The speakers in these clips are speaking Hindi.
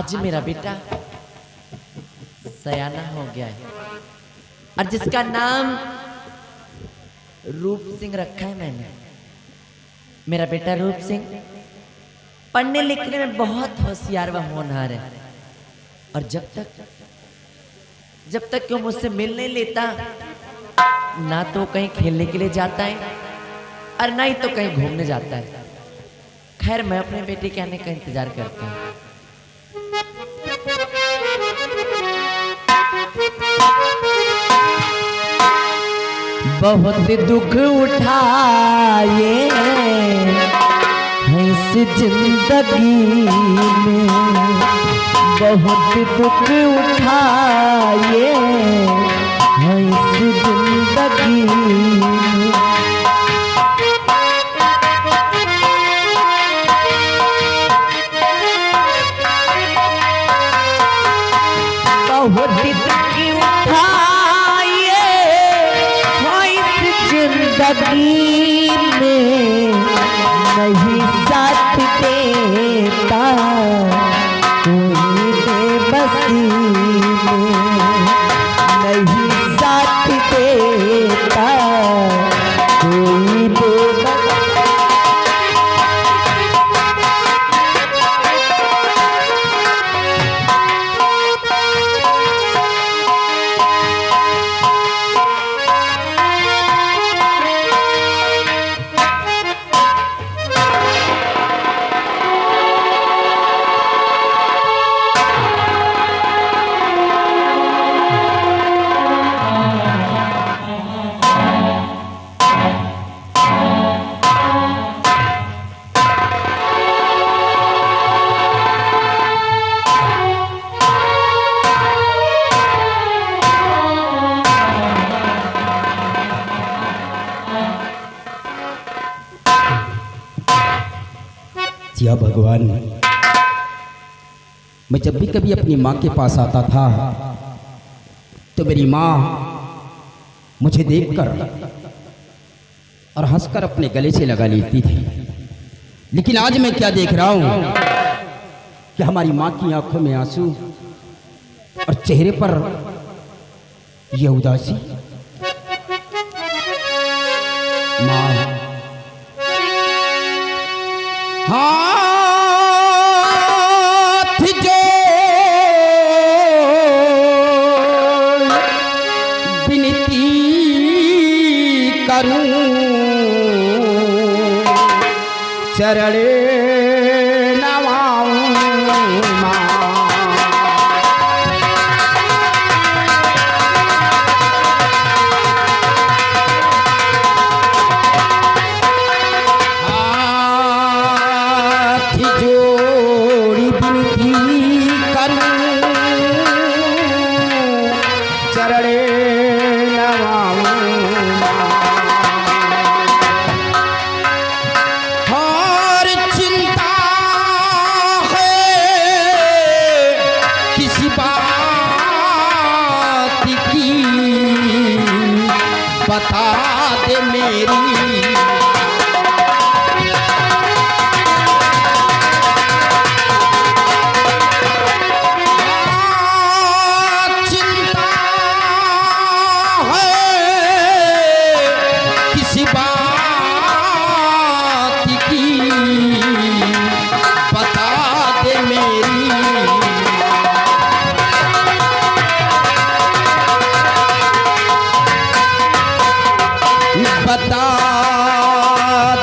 आज मेरा बेटा सयाना हो गया है और जिसका नाम रूप सिंह रखा है मैंने। मेरा बेटा रूप सिंह पढ़ने लिखने में बहुत होशियार व होनहार है और जब तक क्यों मुझसे मिल नहीं लेता, ना तो कहीं खेलने के लिए जाता है और ना ही तो कहीं घूमने जाता है। खैर मैं अपने बेटे के आने का इंतजार करता हूँ। बहुत दुख उठाए हैं इस जिंदगी में, बहुत दुख उठाए हैं इस जिंदगी में। बहुत दुख उठाए हैं इस जिंदगी में, नहीं साथ देता कोई बेबसी में, नहीं साथ देता कोई बेबसी। या भगवान, मैं जब भी कभी अपनी माँ के पास आता था तो मेरी माँ मुझे देखकर और हंसकर अपने गले से लगा लेती थी। लेकिन आज मैं क्या देख रहा हूँ कि हमारी माँ की आंखों में आंसू और चेहरे पर यह उदासी। माँ हाथ जोड़ विनती करूं, चरण नवाऊं मां। बता दे मेरी चिंता है किसी बात की, बता दे मेरी। बता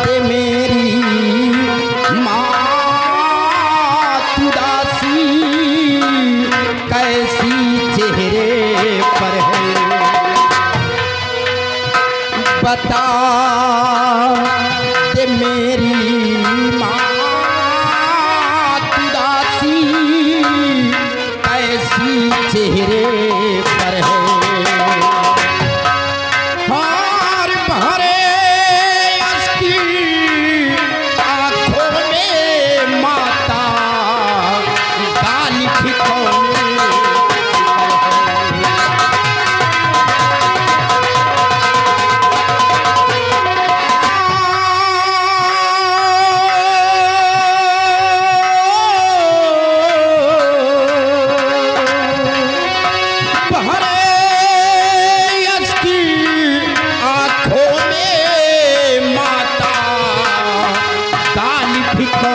दे मेरी माँ तुदासी कैसी चेहरे पर है, बता दे मेरी माँ तुदासी कैसी चेहरे पर है।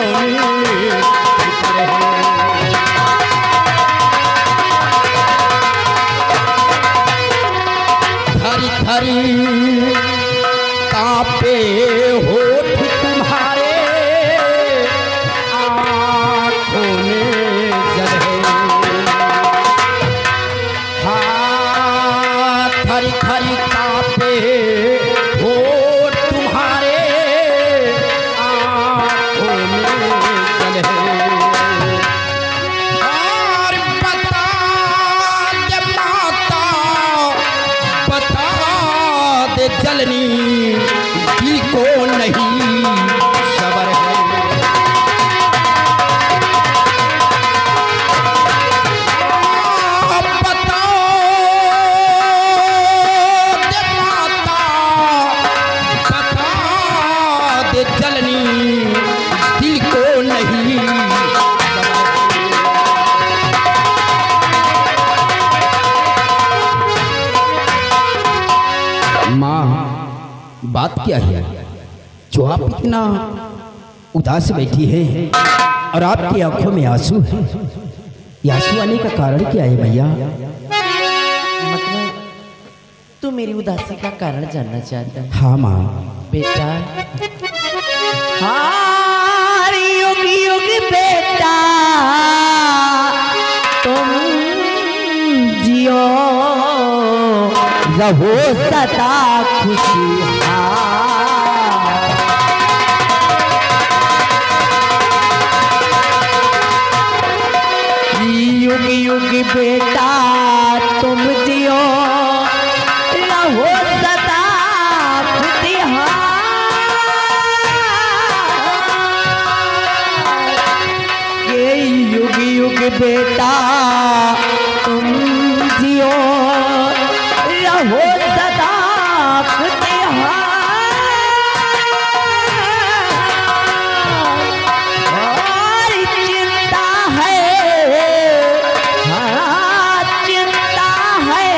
कौन फिक्र है। थरी थरी कांपे होठ तुम्हारे, आँखों में जल है। हाँ थरी थरी कांपे होठ तुम्हारे, आँखों में जल है। और बता दे माता, बता दे जलनी, दिल को नहीं सबर है। बता दे माता, बता दे जलनी, दिल को नहीं सबर है। माँ बात क्या है जो आप इतना उदास बैठी है और आपकी आंखों में आंसू है? ये आंसू आने का कारण क्या है मैया? मतलब तू मेरी उदासी का कारण जानना चाहता है? हाँ माँ। बेटा हार युग युग बेटा तुम जियो, रहो सदा खुशहाल। युग युग बेटा तुम जियो, रहो सदा खुशहाल। ये युग युग बेटा तुम जियो, रहो सदा खुशहाल। और चिंता है, हाँ चिंता है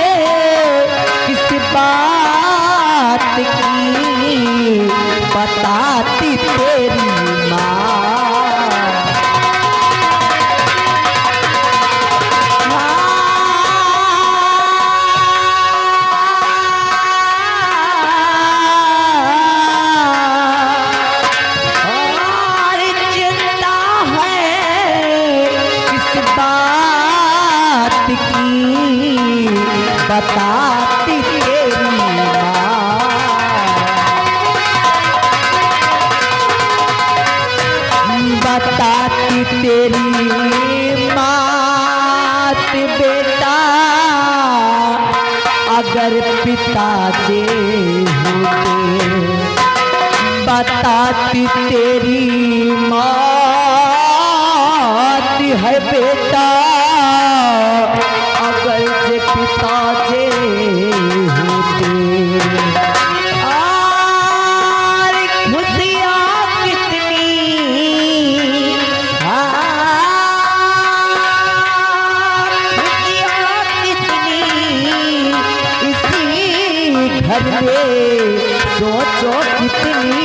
किस बात की, बताती तेरी माँ। बताती तेरी माँ, बताती तेरी मात बेटा, अगर पिता जे होते। बताती तेरी मात है बेटा, अगर जे पिता जे होते। और खुशियाँ कितनी, खुशियाँ कितनी इसी घर में, सोचो कितनी।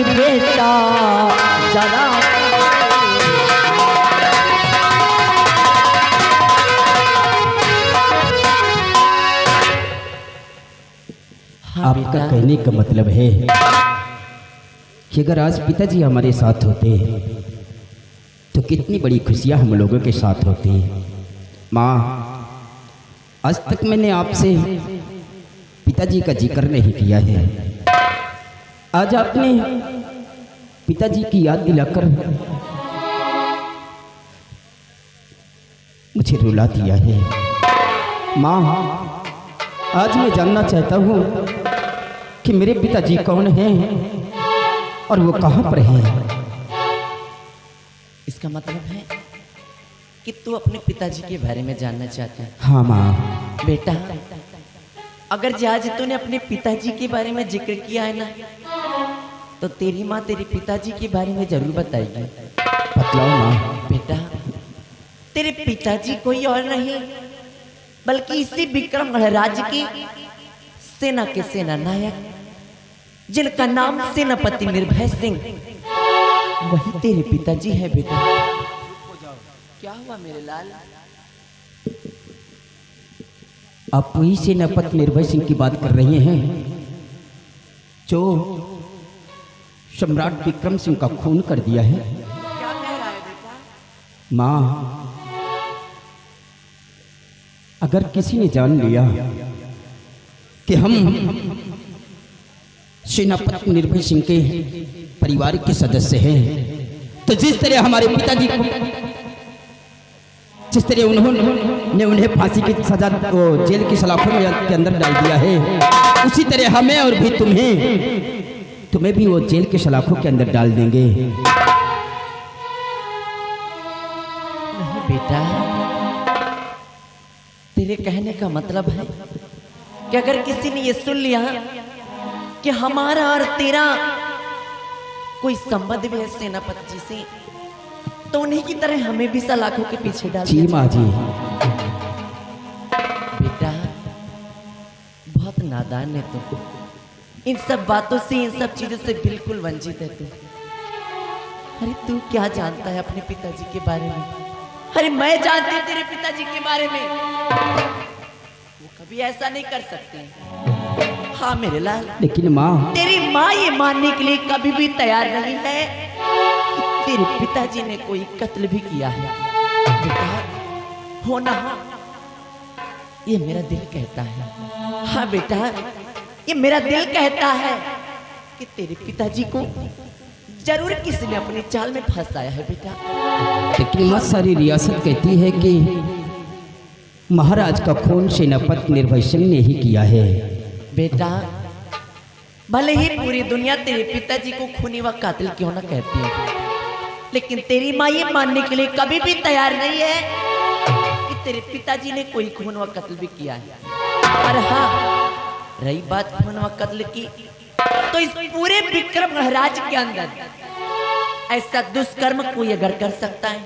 बेटा जरा आपका कहने का मतलब है कि अगर आज पिताजी हमारे साथ होते तो कितनी बड़ी खुशियां हम लोगों के साथ होती। माँ आज तक मैंने आपसे पिताजी का जिक्र नहीं किया है, आज आपने पिताजी की याद दिलाकर मुझे रुला दिया है। माँ आज मैं जानना चाहता हूँ कि मेरे पिताजी कौन हैं और वो कहाँ पर हैं। इसका मतलब है कि तू अपने पिताजी के बारे में जानना चाहता है। हाँ माँ। बेटा अगर जी आज तूने अपने पिताजी के बारे में जिक्र किया है ना, तो तेरी माँ तेरे पिताजी के बारे में जरूर बताएगी। बतलाओ माँ। बेटा, तेरे पिताजी कोई और नहीं बल्कि इसी विक्रम गणराज्य की सेना के सेना नायक, जिनका नाम सेनापति निर्भय सिंह, वही तेरे पिताजी है। बेटा क्या हुआ मेरे लाल? आप वही सेनापति निर्भय सिंह की बात कर रहे हैं जो सम्राट विक्रम सिंह का खून कर दिया है? क्या कह रहा है बेटा? माँ, अगर किसी ने जान लिया कि हम सेनापति निर्भय सिंह के परिवार के सदस्य हैं, तो जिस तरह हमारे पिताजी को, जिस तरह उन्होंने उन्हें फांसी की सजा को जेल की सलाखों में के अंदर डाल दिया है, उसी तरह हमें और भी तुम्हें भी वो जेल की सलाखों के अंदर डाल देंगे। नहीं बेटा, तेरे कहने का मतलब है कि अगर किसी ने ये सुन लिया कि हमारा और तेरा कोई संबंध भी है सेनापति जी से, तो उन्हीं की तरह हमें भी सलाखों के पीछे डाल जी माँ जी। बेटा बहुत नादान है तुम, इन सब बातों से, इन सब चीजों से बिल्कुल वंचित है तू। अरे तू क्या जानता है अपने पिताजी के बारे में? अरे मैं जानती हूँ तेरे पिताजी के बारे में, वो कभी ऐसा नहीं कर सकते। हाँ मेरे लाल, लेकिन माँ, तेरी माँ ये मानने के लिए कभी भी तैयार नहीं है कि तेरे पिताजी ने कोई कत्ल भी किया है। बेटा हो ना हो, ये मेरा दिल कहता है। हाँ बेटा, ये मेरा दिल कहता है कि तेरे पिताजी को जरूर किसी ने अपनी चाल में फंसाया है बेटा। लेकिन माँ, सारी रियासत कहती है कि महाराज का खून सेनापति निर्भय सिंह ने ही किया है। बेटा भले ही पूरी दुनिया तेरे पिताजी को खूनी व कातिल क्यों ना कहती है, लेकिन तेरी माँ ये मानने के लिए कभी भी तैयार नहीं है कि तेरे पिताजी ने कोई खून व कत्ल भी किया है। और हाँ, रही बात खून व कत्ल की, तो इस पूरे विक्रम गणराज्य के अंदर ऐसा दुष्कर्म कोई अगर कर सकता है,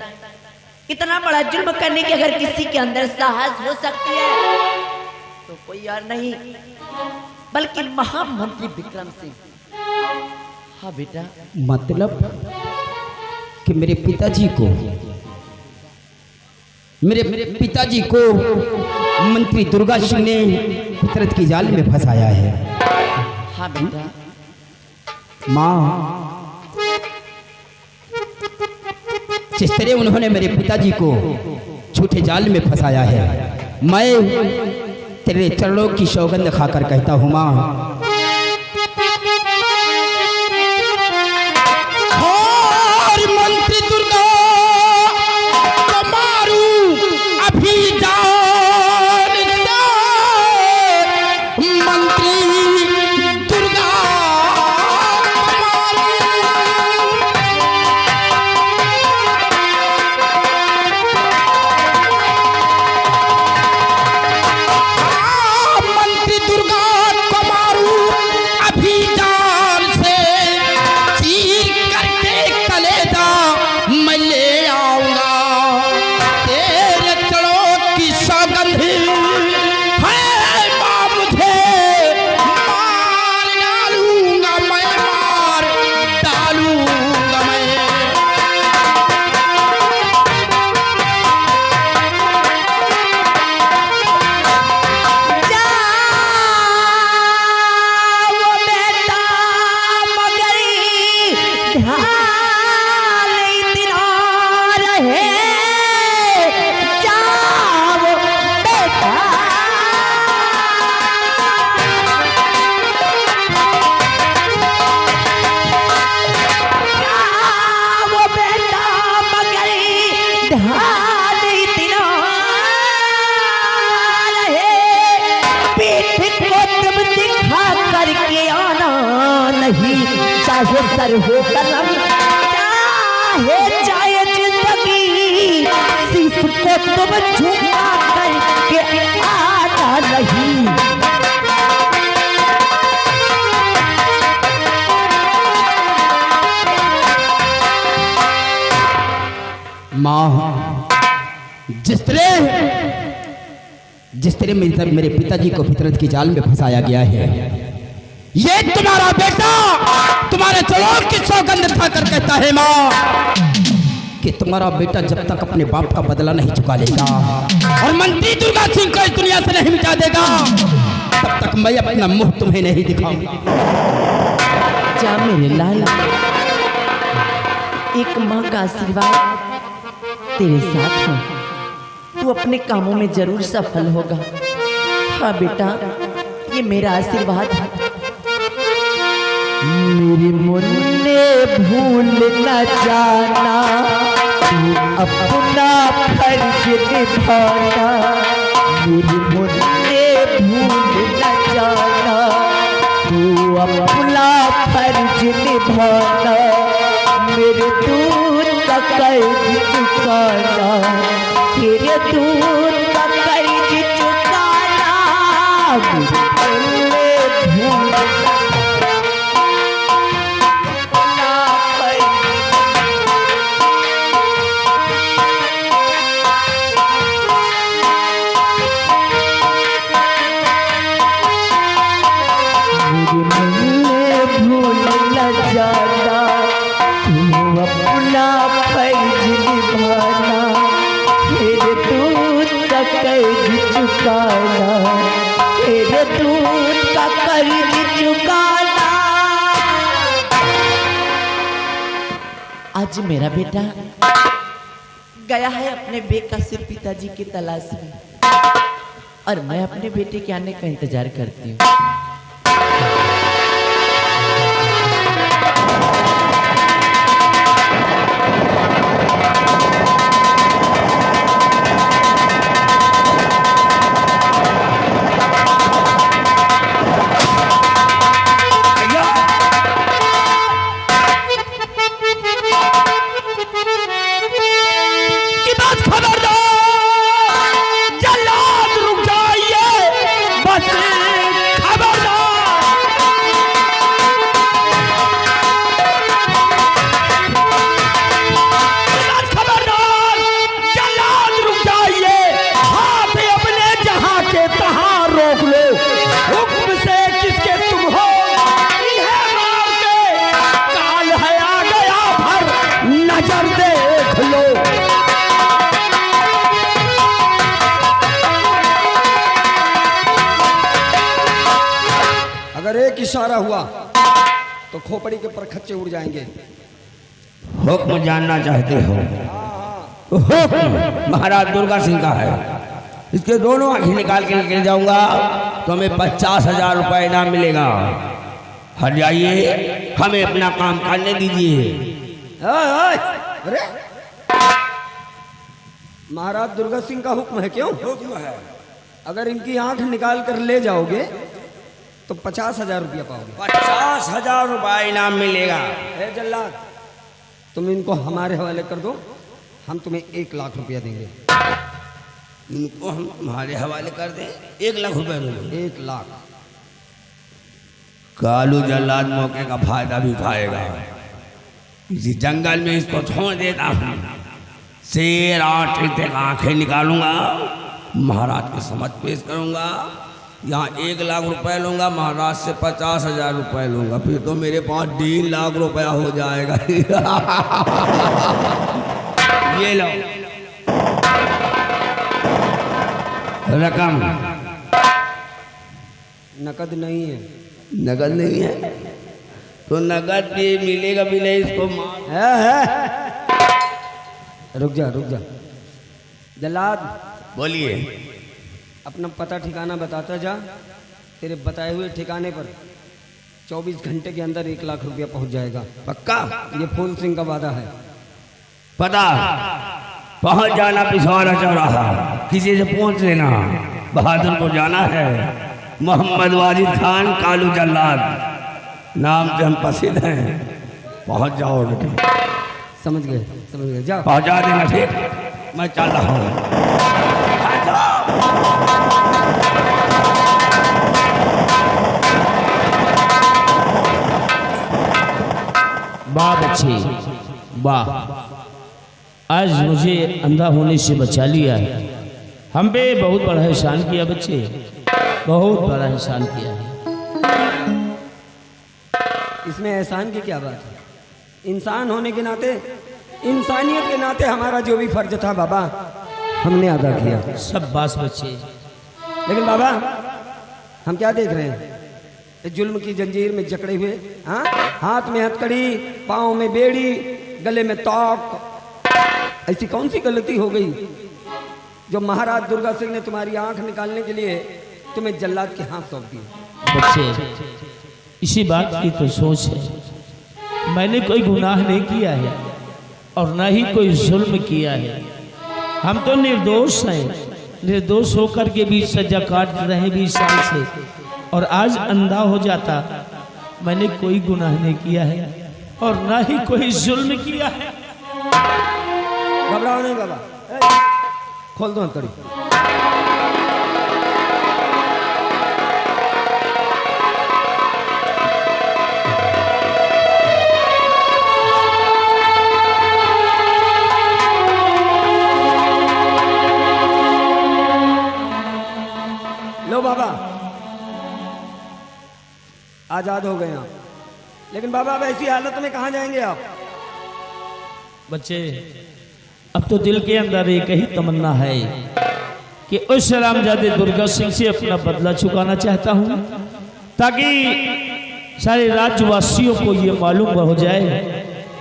इतना बड़ा जुल्म करने की अगर किसी के अंदर साहस हो सकती है, तो कोई और नहीं बल्कि महामंत्री विक्रम सिंह। हाँ बेटा, मतलब कि मेरे पिताजी को मंत्री दुर्गा सिंह ने फितरत की जाल में फंसाया है। हाँ बेटा, माँ, जिस तरह उन्होंने मेरे पिताजी को झूठे जाल में फंसाया है, मैं तेरे चरणों की सौगंध खाकर कहता हूँ माँ, और मंत्री दुर्गा को मारूं अभी जान से, मंत्री दुर्गा को मारूं अभी जान से, चीर करके कलेजा मैं ले आऊंगा, तेरे चरणों की सौगंध है मां, मुझे मार डालूंगा मैं, मार डालूंगा मैं। चाहे सर हो कलम, चाहे जाए जिंदगी, शीश को तुम झुका करके आना नहीं। माँ, जिस तरह मेरे पिताजी को फितरत की जाल में फंसाया गया है, ये तुम्हारा बेटा तुम्हारे चलोर की सौगंध खाकर कहता है माँ कि तुम्हारा बेटा जब तक अपने बाप का बदला नहीं चुका लेगा और मंत्री दुर्गा सिंह को इस दुनिया से नहीं मिटा देगा, तब तक मैं अपना मुंह तुम्हें नहीं दिखाऊंगा। जा मेरे लाल, एक माँ का आशीर्वाद तेरे साथ है, तू अपने कामों में जरूर सफल होगा। हाँ बेटा, ये मेरा आशीर्वाद है। मेरे मुन्ने भूल न जाना, तू अपना फर्ज निभाना। मेरे मुन्ने भूल न जाना, तू अपना फर्ज निभाना। मेरे दूध का कर्ज चुकाना, मेरे दूध का कर्ज चुकाना। मेरे भूल जाना, तू अपना फर्ज निभाना। मेरे दूध का कर्ज चुकाना, मेरे दूध का कर्ज चुकाना। आज मेरा बेटा गया है अपने बेकसूर पिताजी की तलाश में, और मैं अपने बेटे के आने का इंतजार करती हूँ। अगर एक इशारा हुआ तो खोपड़ी के परखच्चे उड़ जाएंगे। हुक्म जानना चाहते हो तो हुक्म महाराज दुर्गा सिंह का है। इसके दोनों आंखें निकाल के लेके जाऊंगा तो हमें 50,000 रुपये इनाम मिलेगा। हट जाइए, हमें अपना काम करने दीजिए। अरे महाराज दुर्गा सिंह का हुक्म है। क्यों हुक्म है? अगर इनकी आंख निकाल कर ले जाओगे तो 50,000 रुपया पाओगे। 50,000 रुपये इनाम मिलेगा। ए जल्लाद, तुम इनको हमारे हवाले कर दो, हम तुम्हें 1 लाख रुपया देंगे। इनको हम तुम्हारे हवाले कर दें? 1 लाख रुपए मिलेंगे। 1 लाख। कालू जल्लाद मौके का फायदा भी उठाएगा। किसी जंगल में इसको छोड़ देता हूँ, शेर आठ आंखें निकालूंगा, महाराज के समझ पेश करूंगा। यहाँ 1 लाख रुपए लूंगा, महाराज से 50,000 रुपए लूंगा, फिर तो मेरे पास 1.5 लाख रुपया हो जाएगा। ये लो रकम। नकद नहीं है। नगद नहीं है तो नगद भी मिलेगा भी नहीं इसको। रुक जा जल्लाद, बोलिए। अपना पता ठिकाना बताता जा। तेरे बताए हुए ठिकाने पर 24 घंटे के अंदर 1 लाख रुपया पहुंच जाएगा। पक्का? ये फूल सिंह का वादा है। पता पहुंच जाना पिछवाड़ा चौराहा, किसी से पूछ लेना। बहादुर को जाना है, मोहम्मद वाजिद खान कालू जल्लाद नाम से हम प्रसिद्ध हैं। पहुंच जाओगे। समझ गए जा। पहुंचा देना। ठीक, मैं चल रहा हूँ। वाह बच्चे वाह, आज मुझे अंधा होने से बचा लिया है। हम पे बहुत बड़ा एहसान किया बच्चे, बहुत बड़ा एहसान किया है। इसमें एहसान की क्या बात है? इंसान होने के नाते, इंसानियत के नाते हमारा जो भी फर्ज था बाबा, हमने अदा किया। सब बास बच्चे। लेकिन बाबा हम क्या देख रहे हैं? इस जुल्म की जंजीर में जकड़े हुए, हाँ, हाथ में हथकड़ी, पाँव में बेड़ी, गले में तौक। ऐसी कौन सी गलती हो गई जो महाराज दुर्गा सिंह ने तुम्हारी आंख निकालने के लिए तुम्हें जल्लाद के हाथ सौंप दिए? बच्चे, इसी बात की तो सोच है। मैंने कोई गुनाह नहीं किया है और न ही कोई जुल्म किया है। हम तो निर्दोष हैं, निर्दोष होकर के भी सजा काट रहे 20 साल से, और आज अंधा हो जाता। मैंने कोई गुनाह नहीं किया है और न ही कोई जुल्म किया है। घबराओ नहीं बाबा, खोल दो हथकड़ी। लो बाबा, आजाद हो गए आप। लेकिन बाबा अब ऐसी हालत में कहाँ जाएंगे आप? बच्चे, अब तो दिल के अंदर एक ही तमन्ना है कि उस रामजादे दुर्गा सिंह से अपना बदला चुकाना चाहता हूं, ताकि सारे राज्यवासियों को ये मालूम हो जाए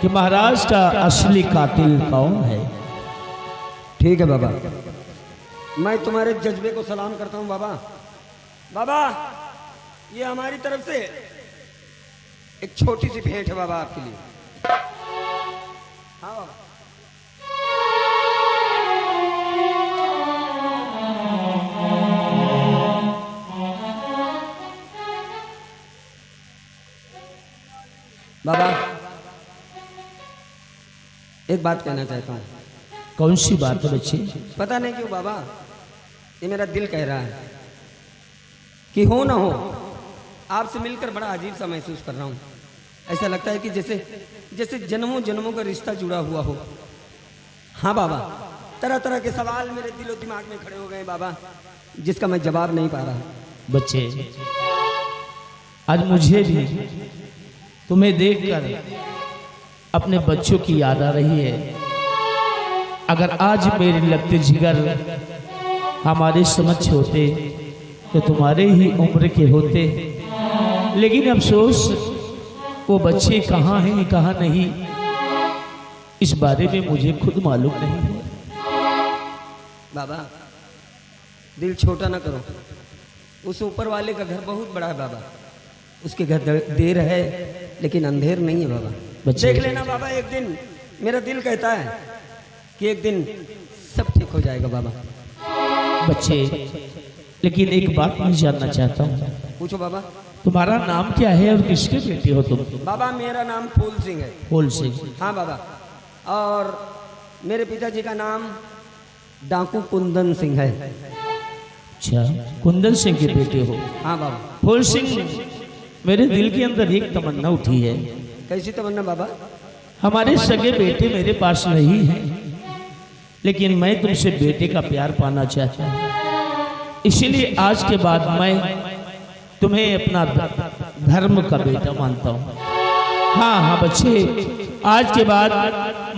कि महाराज का असली कातिल कौन है। ठीक है बाबा, मैं तुम्हारे जज्बे को सलाम करता हूं बाबा। बाबा, ये हमारी तरफ से एक छोटी सी भेंट है बाबा आपके लिए। हाँ बाबा। बाबा, एक बात कहना चाहता हूँ। कौन सी बात है बच्चे? पता नहीं क्यों बाबा, ये मेरा दिल कह रहा है कि हो ना हो, आपसे मिलकर बड़ा अजीब सा महसूस कर रहा हूँ। ऐसा लगता है कि जैसे जन्मों जन्मों का रिश्ता जुड़ा हुआ हो। हाँ बाबा, तरह तरह के सवाल मेरे दिलो दिमाग में खड़े हो गए बाबा, जिसका मैं जवाब नहीं पा रहा। बच्चे, आज मुझे भी तुम्हें देखकर अपने बच्चों की याद आ रही है। अगर आज मेरे लगते जिगर हमारे समझ होते तो तुम्हारे ही उम्र के होते, लेकिन अफसोस वो बच्चे कहाँ हैं कहाँ नहीं, इस बारे में मुझे खुद मालूम नहीं है। बाबा, दिल छोटा ना करो। उस ऊपर वाले का घर बहुत बड़ा है बाबा, उसके घर देर है लेकिन अंधेर नहीं है बाबा। देख लेना बाबा, एक दिन मेरा दिल कहता है कि एक दिन सब ठीक हो जाएगा बाबा। बच्चे, लेकिन एक बात मैं जानना चाहता हूँ। पूछो बाबा। तुम्हारा नाम क्या है और किसके बेटे हो तुम? बाबा, मेरा नाम फूल सिंह है। फूल सिंह? हाँ बाबा। और मेरे पिताजी का नाम डाकू कुंदन सिंह है। अच्छा, कुंदन सिंह के बेटे हो? हाँ बाबा। फूल सिंह, मेरे दिल के अंदर एक तमन्ना उठी है। कैसी तमन्ना बाबा? हमारे सगे बेटे मेरे पास नहीं है, लेकिन मैं तुमसे बेटे का प्यार पाना चाहता हूँ। इसीलिए आज के बाद मैं तुम्हें अपना धर्म का बेटा मानता हूँ। हाँ हाँ बच्चे, आज के बाद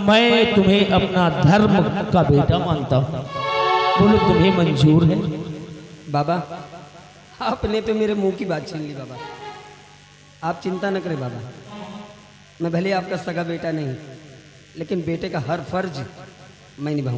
मैं तुम्हें अपना धर्म का बेटा मानता हूँ। बोलो, तुम्हें मंजूर है? बाबा, आपने तो मेरे मुंह की बात छीन ली बाबा। आप चिंता न करें बाबा, मैं भले आपका सगा बेटा नहीं, लेकिन बेटे का हर फर्ज मैं निभाऊंगा।